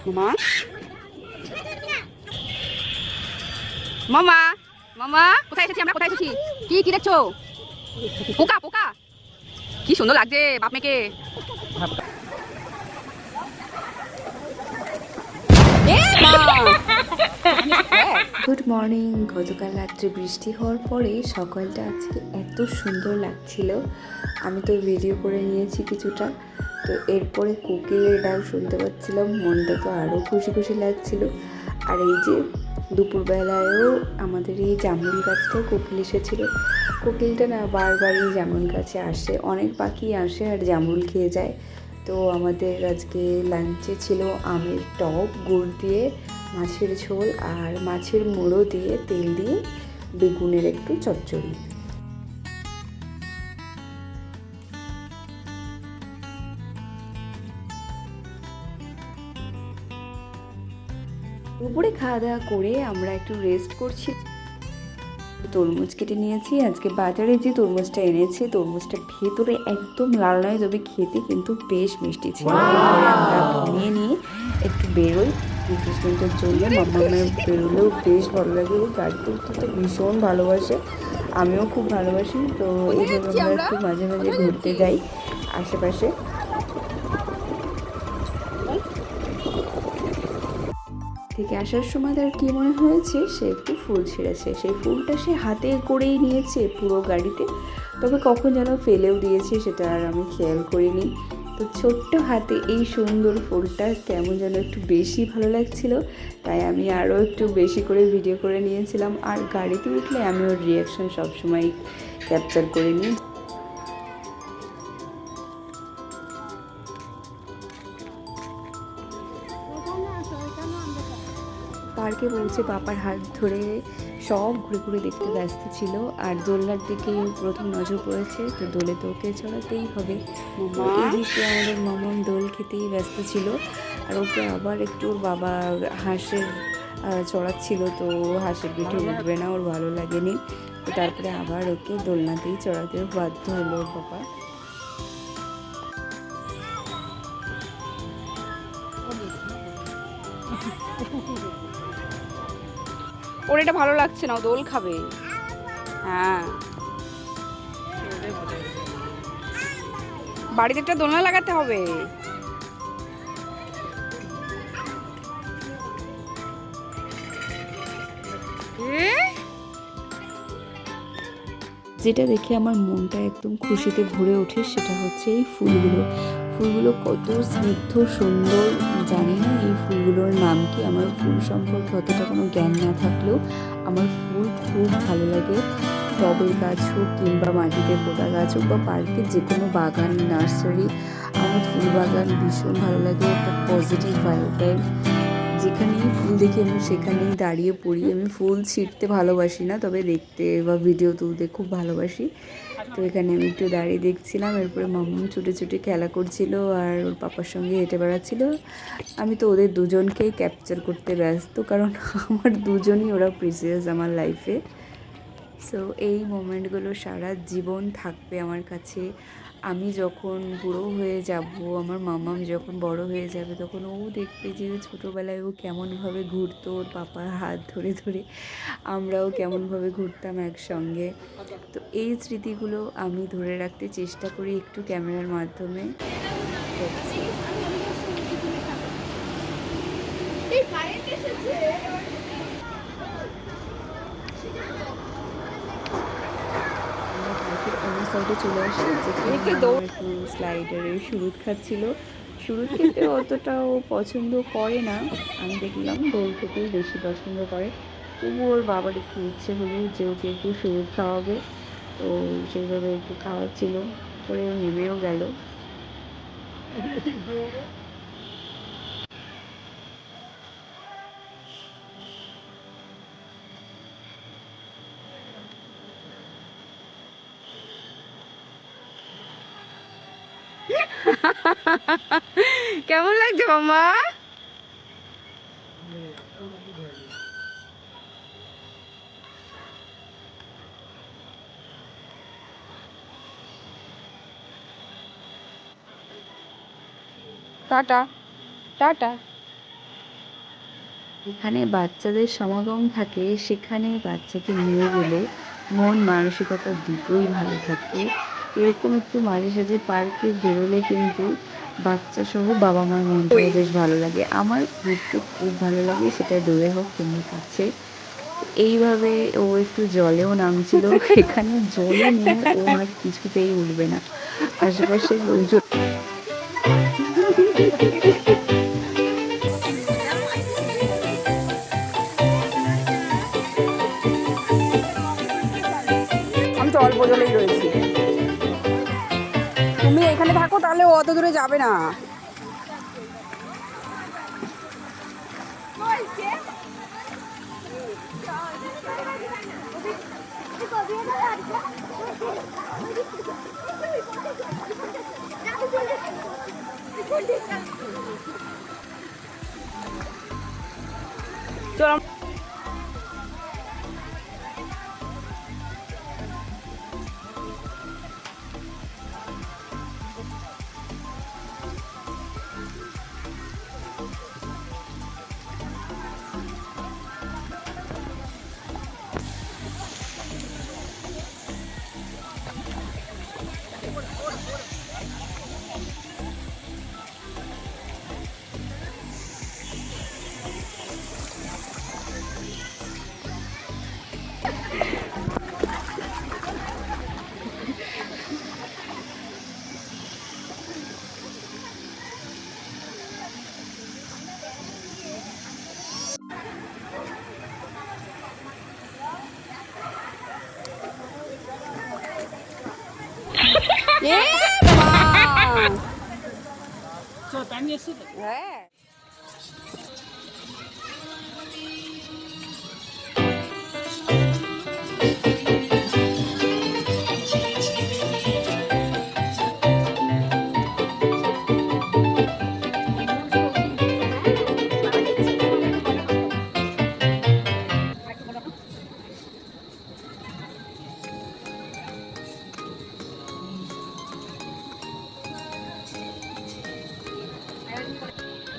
মামা মামা মামা কোথায় এসেছি আমরা? কোথায় এসেছি? কি কি দেখছো? পোকা পোকা, কি সুন্দর লাগছে বাপ মেয়েকে। Good morning. গতকাল রাত্রে বৃষ্টি হওয়ার পরে সকালটা আজকে এত সুন্দর লাগছিল। আমি তো ভিডিও করে নিয়েছি কিছুটা, তো এরপরে কোকিলের ডাক শুনতে পাচ্ছিলাম, মনটা তো আরও খুশি খুশি লাগছিল। আর এই যে দুপুরবেলায়ও আমাদের এই জামরুল গাছটায় কোকিল এসেছিল। কোকিলটা না বারবার এই জামরুল গাছে আসে, অনেক পাখি আসে আর জামরুল খেয়ে যায়। তো আমাদের আজকে লাঞ্চে ছিল আমের টক, গুড় দিয়ে, মাছের ঝোল আর মাছের মুড়ো দিয়ে তেল দিয়ে বেগুনের একটু চচ্চড়ি। দুপুরে খাওয়া দাওয়া করে আমরা একটু রেস্ট করছি। তরমুজ কেটে নিয়েছি। আজকে বাজারে যে তরমুজটা এনেছে, তরমুজটা ভেতরে একদম লাল নয়, তবে খেতে কিন্তু বেশ মিষ্টি ছিল। এরপরে আমরা নিয়ে নিয়ে একটু বেরোই রিফ্রেশমেন্টের জন্য। মামামের বেরোলেও বেশ ভালো লাগে, ও গাড়িতে উঠতে তো ভীষণ ভালোবাসে, আমিও খুব ভালোবাসি। তো এইভাবে আমরা একটু মাঝে মাঝে ঘুরতে যাই আশেপাশে। থেকে আসার সময় তার কী মনে হয়েছে, সে একটু ফুল ছিঁড়েছে। সেই ফুলটা সে হাতে করেই নিয়েছে পুরো গাড়িতে, তবে কখন যেন ফেলেও দিয়েছে সেটা আর আমি খেয়াল করিনি। তো ছোট্ট হাতে এই সুন্দর ফুলটা কেমন যেন একটু বেশি ভালো লাগছিল, তাই আমি আরও একটু বেশি করে ভিডিও করে নিয়েছিলাম। আর গাড়িতে উঠলে আমি ওর রিয়াকশন সবসময় ক্যাপচার করে নিই। পার্কে পৌঁছে পাপার হাত ধরে সব ঘুরে ঘুরে দেখতে ব্যস্ত ছিল। আর দোলনার দিকে প্রথম নজর পড়েছে, তো দোলে তো ওকে চড়াতেই হবে। এদিকে আমাদের মামন দোল খেতেই ব্যস্ত ছিল, আর ওকে আবার একটু ওর বাবা হাঁসের চড়াচ্ছিল, তো হাঁসের পিঠে উঠবে না, ওর ভালো লাগেনি। তো তারপরে আবার ওকে দোলনাতেই চড়াতে বাধ্য হলো ওর বাবা। ওর এটা ভালো লাগছে না, ও দোল খাবে। হ্যাঁ, বাড়িতে একটা দোলনা লাগাতে হবে। যেটা দেখে আমার মনটা একদম খুশিতে ভরে ওঠে সেটা হচ্ছে এই ফুলগুলো। ফুলগুলো কত স্নিগ্ধ সুন্দর, জানি না এই ফুলগুলোর নাম কি। আমার ফুল সম্পর্কে অতটা কোনো জ্ঞান না থাকলেও আমার ফুল খুব ভালো লাগে। টবের গাছ হোক কিংবা মাটিতে পোতা গাছ হোক বা পার্কের যে কোনো বাগান, নার্সারি, আমার ফুল বাগান ভীষণ ভালো লাগে। একটা পজিটিভ ভাইব দেয়। যেখানেই ফুল দেখি আমি সেখানেই দাঁড়িয়ে পড়ি। আমি ফুল ছিঁড়তে ভালোবাসি না, তবে দেখতে বা ভিডিও তুলতে খুব ভালোবাসি। তো এখানে আমি একটু দাঁড়িয়ে দেখছিলাম, এরপরে মাম্মাম ছুটে ছুটে খেলা করছিল আর ওর পাপার সঙ্গে হেঁটে বেড়াচ্ছিল। আমি তো ওদের দুজনকেই ক্যাপচার করতে ব্যস্ত, কারণ আমার দুজনই ওরা প্রিসিয়াস আমার লাইফে। সো এই মোমেন্টগুলো সারা জীবন থাকবে আমার কাছে। আমি যখন বুড়ো হয়ে যাব, আমার মামাম যখন বড় হয়ে যাবে, তখন ও দেখবে যে ছোটোবেলায় ও কেমনভাবে ঘুরতো ওর পাপার হাত ধরে ধরে, আমরাও কেমনভাবে ঘুরতাম একসঙ্গে। তো এই স্মৃতিগুলো আমি ধরে রাখতে চেষ্টা করি একটু ক্যামেরার মাধ্যমে। দেখছি আমরা পার্কের অন্য সাইডে চলে আসি, যেখানে আমার একটু স্লাইডারের শুরুত খাচ্ছিল। শুরুত খেতে অতটাও পছন্দ করে না, আমি দেখলাম দোল খেতেই বেশি পছন্দ করে। তবু ওর বাবার একটু ইচ্ছে হলো যে ওকে একটু শুরুত খাওয়াবে, তো সেইভাবে একটু খাওয়াচ্ছিল, করে ও নেমেও গেল। কেমন লাগছে মামা? Tata tata. যেখানে বাচ্চাদের সমাগম থাকে সেখানে বাচ্চাকে নিয়ে গেলে মন মানসিকতা দুটোই ভালো থাকে। এরকম একটু মাঝে সাঝে পার্কে বেরোলে কিন্তু বাচ্চা সহ বাবা মার মনটাও বেশ ভালো লাগে। আমার ঘুরতে খুব ভালো লাগে, সেটা দূরে হোক কিংবা কাছে। এইভাবে ও একটু জলেও নামছিল, এখানে জলে নেমে ও আর কিছুতেই উঠবে না। আশেপাশের লোকজন আমি তো অল্প জলেই রয়েছি। তুমি এখানে থাকো, তাহলে ও অত দূরে যাবে না। চলো। এ মা! হ্যাঁ।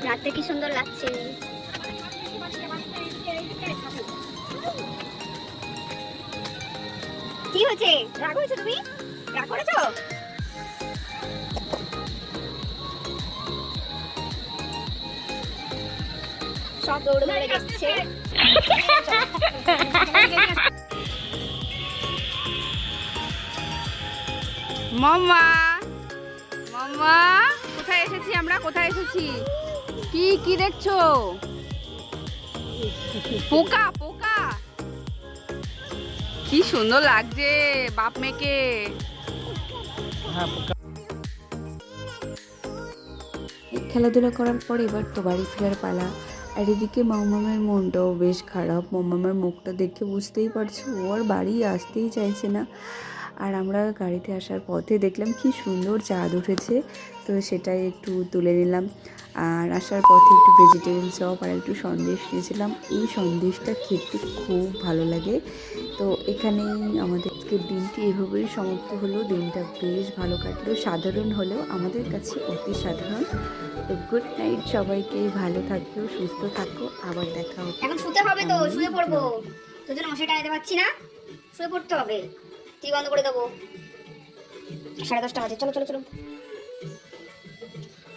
রাতে কি সুন্দর লাগছে। কি হয়েছে? রাগ হয়েছে? তুমি রাগ করেছো? সব দৌড়ে দৌড়ে যাচ্ছে। মাম্মা, মাম্মা, কোথায় এসেছি আমরা? কোথায় এসেছি? কি কি দেখছো? পোকা, পোকা। কি সুন্দর লাগছে বাপ মেয়েকে। খেলাধুলা করার পর এবার তো বাড়ি ফেরার পালা। আর এদিকে মামামের মনটাও বেশ খারাপ। মামামের মুখটা দেখে বুঝতেই পারছো ও আর বাড়ি আসতেই চাইছে না। আর আমরা গাড়িতে আসার পথে দেখলাম কি সুন্দর চাঁদ উঠেছে, তো সেটাই একটু তুলে নিলাম। আর আসার পথে একটু ভেজিটেবল চপ আর একটু সন্দেশ নিয়েছিলাম। এই সন্দেশটা খেতে খুব ভালো লাগে। তো এখানেই আমাদের আজকের দিনটি এভাবেই সমাপ্ত হলো। দিনটা বেশ ভালো কাটলো, সাধারণ হলেও আমাদের কাছে অতি সাধারণ। তো গুড নাইট সবাইকে, ভালো থাকো, সুস্থ থাকো, আবার দেখা হবে। এখন শুতে হবে তো, শুয়ে পড়বো। তোর জন্য মশাই টানাতে পারছি না, শুয়ে পড়তে হবে। টিভি বন্ধ করে দেবো। 10:30 বাজে, চলো চলো চলো।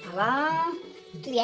বাবা